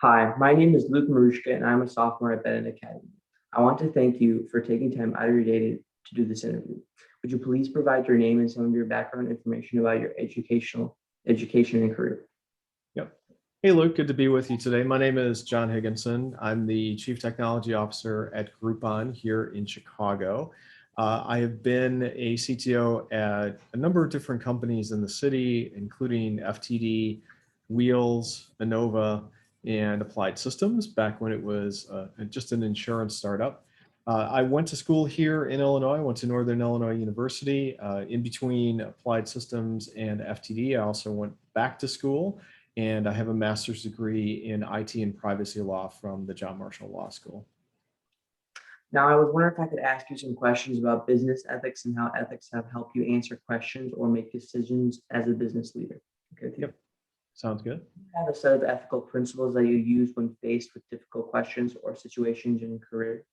Hi, my name is Luke Marushka, and I'm a sophomore at Bennett Academy. I want to thank you for taking time out of your day to do this interview. Would you please provide your name and some of your background information about your education and career? Yep. Hey, Luke, good to be with you today. My name is John Higgingson. I'm the Chief Technology Officer at Groupon here in Chicago. I have been a CTO at a number of different companies in the city, including FTD, Wheels, Innova, and Applied Systems back when it was just an insurance startup. I went to school here in Illinois. I went to Northern Illinois University. In between Applied Systems and FTD, I also went back to school, and I have a master's degree in IT and privacy law from the John Marshall Law School. Now, I was wondering if I could ask you some questions about business ethics and how ethics have helped you answer questions or make decisions as a business leader. Okay, with you? Yep, sounds good. Do you have a set of ethical principles that you use when faced with difficult questions or situations in your career?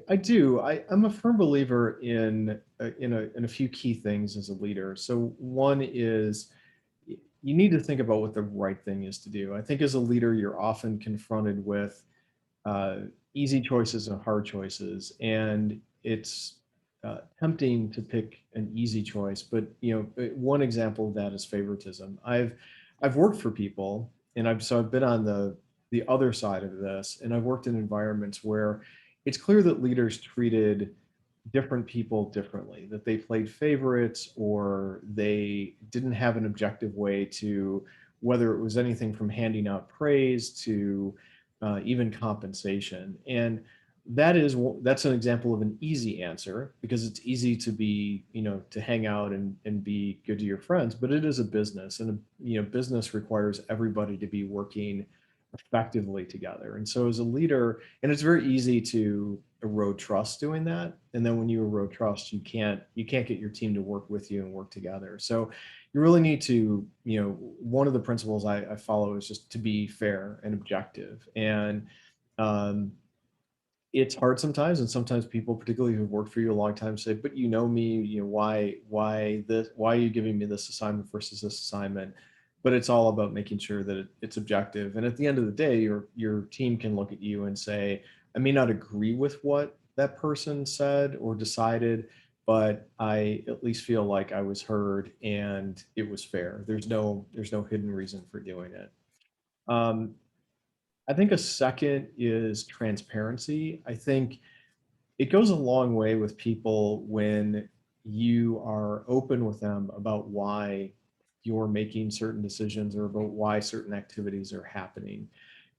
I do. I'm a firm believer in a few key things as a leader. So one is you need to think about what the right thing is to do. I think as a leader, you're often confronted with uh, easy choices and hard choices, and it's tempting to pick an easy choice. But one example of that is favoritism. I've worked for people, and I've been on the other side of this, and I've worked in environments where it's clear that leaders treated different people differently, that they played favorites or they didn't have an objective way to, whether it was anything from handing out praise to even compensation. And that's an example of an easy answer because it's easy to be, to hang out and be good to your friends, but it is a business, and business requires everybody to be working effectively together. And so as a leader, and it's very easy to erode trust doing that. And then when you erode trust, you can't get your team to work with you and work together. So you really need to, one of the principles I follow is just to be fair and objective. And um, it's hard sometimes, and sometimes people, particularly who've worked for you a long time, say, "But you know me, why this? Why are you giving me this assignment versus this assignment?" But it's all about making sure that it's objective. And at the end of the day, your team can look at you and say, "I may not agree with what that person said or decided, but I at least feel like I was heard and it was fair. There's no hidden reason for doing it." Um, I think a second is transparency. I think it goes a long way with people when you are open with them about why you're making certain decisions or about why certain activities are happening.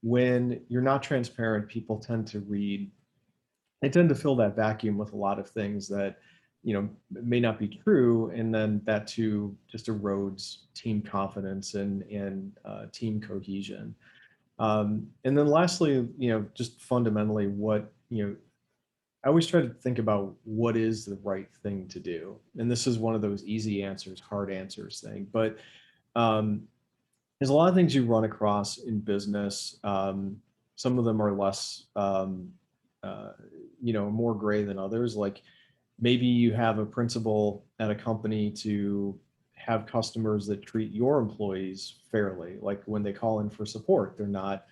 When you're not transparent, people they tend to fill that vacuum with a lot of things that, may not be true. And then that too just erodes team confidence and team cohesion. And then lastly, just fundamentally I always try to think about what is the right thing to do. And this is one of those easy answers, hard answers thing. But um, there's a lot of things you run across in business. Some of them are less, uh, more gray than others. Like maybe you have a principle at a company to have customers that treat your employees fairly. Like when they call in for support, they're not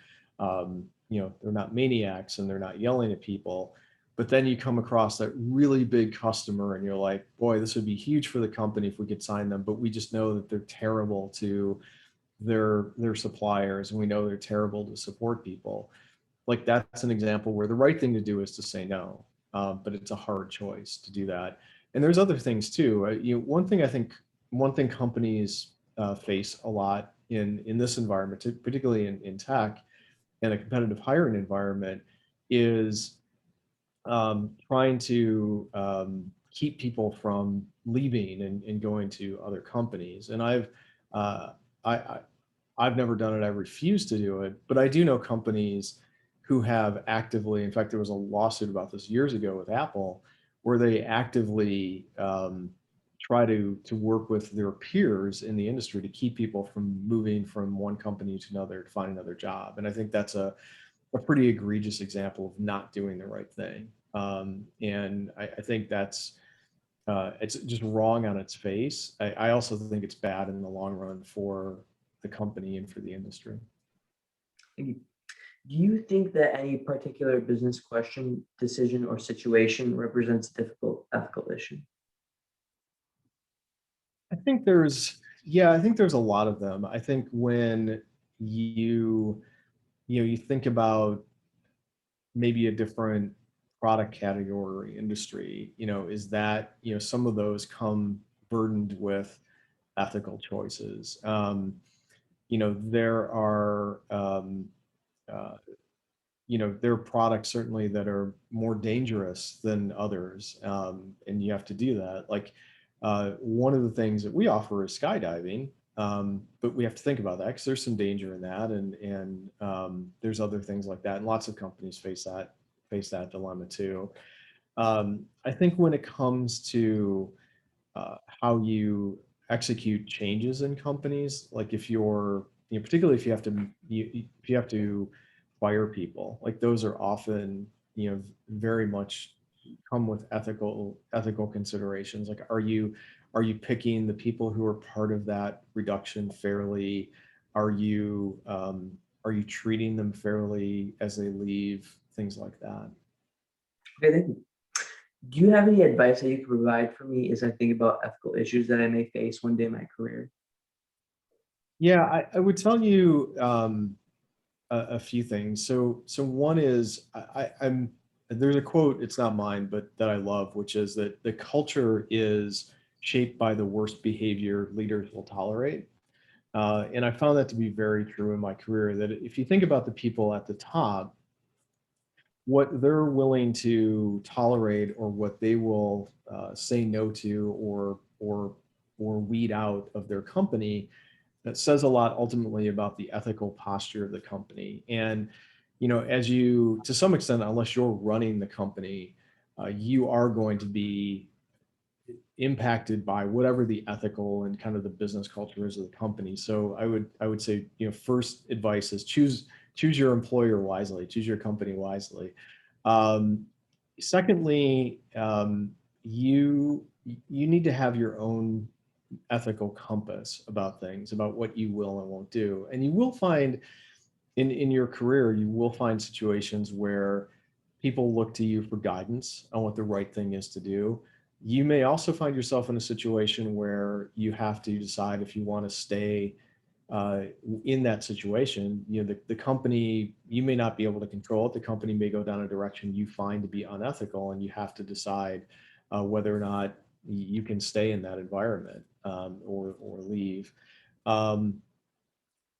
maniacs and they're not yelling at people. But then you come across that really big customer and you're like, boy, this would be huge for the company if we could sign them, but we just know that they're terrible to their suppliers, and we know they're terrible to support people. Like that's an example where the right thing to do is to say no, but it's a hard choice to do that. And there's other things too. One thing companies face a lot in this environment, particularly in tech and a competitive hiring environment, is trying to keep people from leaving and going to other companies. And uh, I, I've never done it. I refuse to do it, but I do know companies who have actively, in fact, there was a lawsuit about this years ago with Apple, where they actively try to work with their peers in the industry to keep people from moving from one company to another to find another job. And I think that's a pretty egregious example of not doing the right thing. And I think it's just wrong on its face. I also think it's bad in the long run for the company and for the industry. Thank you. Do you think that any particular business question, decision, or situation represents a difficult ethical issue? I think there's, yeah, I think there's a lot of them. I think when you, you think about maybe a different product category industry, is that, some of those come burdened with ethical choices. There are, uh, there are products certainly that are more dangerous than others, and you have to do that. Like one of the things that we offer is skydiving, but we have to think about that because there's some danger in that, and there's other things like that, and lots of companies face that dilemma too. I think when it comes to how you execute changes in companies, like if you're, particularly if you have to fire people, like those are often, very much come with ethical considerations. Like, are you picking the people who are part of that reduction fairly? Are you treating them fairly as they leave? Things like that. Okay, thank you. Do you have any advice that you could provide for me as I think about ethical issues that I may face one day in my career? Yeah, I would tell you a few things. So one is I'm there's a quote, it's not mine, but that I love, which is that the culture is shaped by the worst behavior leaders will tolerate. And I found that to be very true in my career, that if you think about the people at the top, what they're willing to tolerate or what they will say no to or weed out of their company, that says a lot ultimately about the ethical posture of the company. And as you, to some extent, unless you're running the company, you are going to be impacted by whatever the ethical and kind of the business culture is of the company. So I would say, first advice is choose your employer wisely, choose your company wisely. Um, Secondly, you need to have your own ethical compass about things, about what you will and won't do. And you will find in your career, you will find situations where people look to you for guidance on what the right thing is to do. You may also find yourself in a situation where you have to decide if you want to stay uh, in that situation. The company, you may not be able to control it. The company may go down a direction you find to be unethical, and you have to decide whether or not you can stay in that environment, or leave. Um,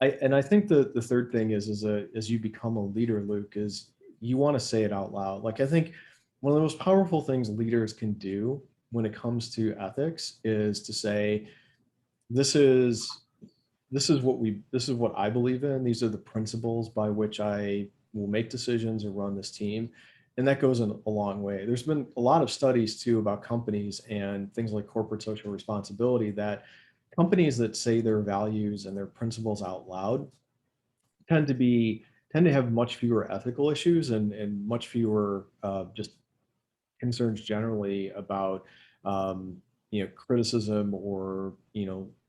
and I think the third thing is, as you become a leader, Luke, is you want to say it out loud. Like, I think one of the most powerful things leaders can do when it comes to ethics is to say, this is this is what I believe in. These are the principles by which I will make decisions or run this team. And that goes a long way. There's been a lot of studies too about companies and things like corporate social responsibility, that companies that say their values and their principles out loud tend to be tend to have much fewer ethical issues, and much fewer just concerns generally about criticism, or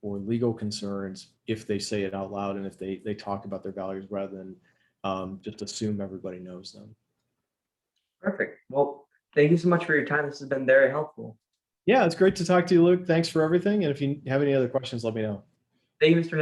legal concerns, if they say it out loud and if they talk about their values rather than just assume everybody knows them. Perfect. Well, thank you so much for your time. This has been very helpful. Yeah, it's great to talk to you, Luke. Thanks for everything. And if you have any other questions, let me know. Thank you, Mr.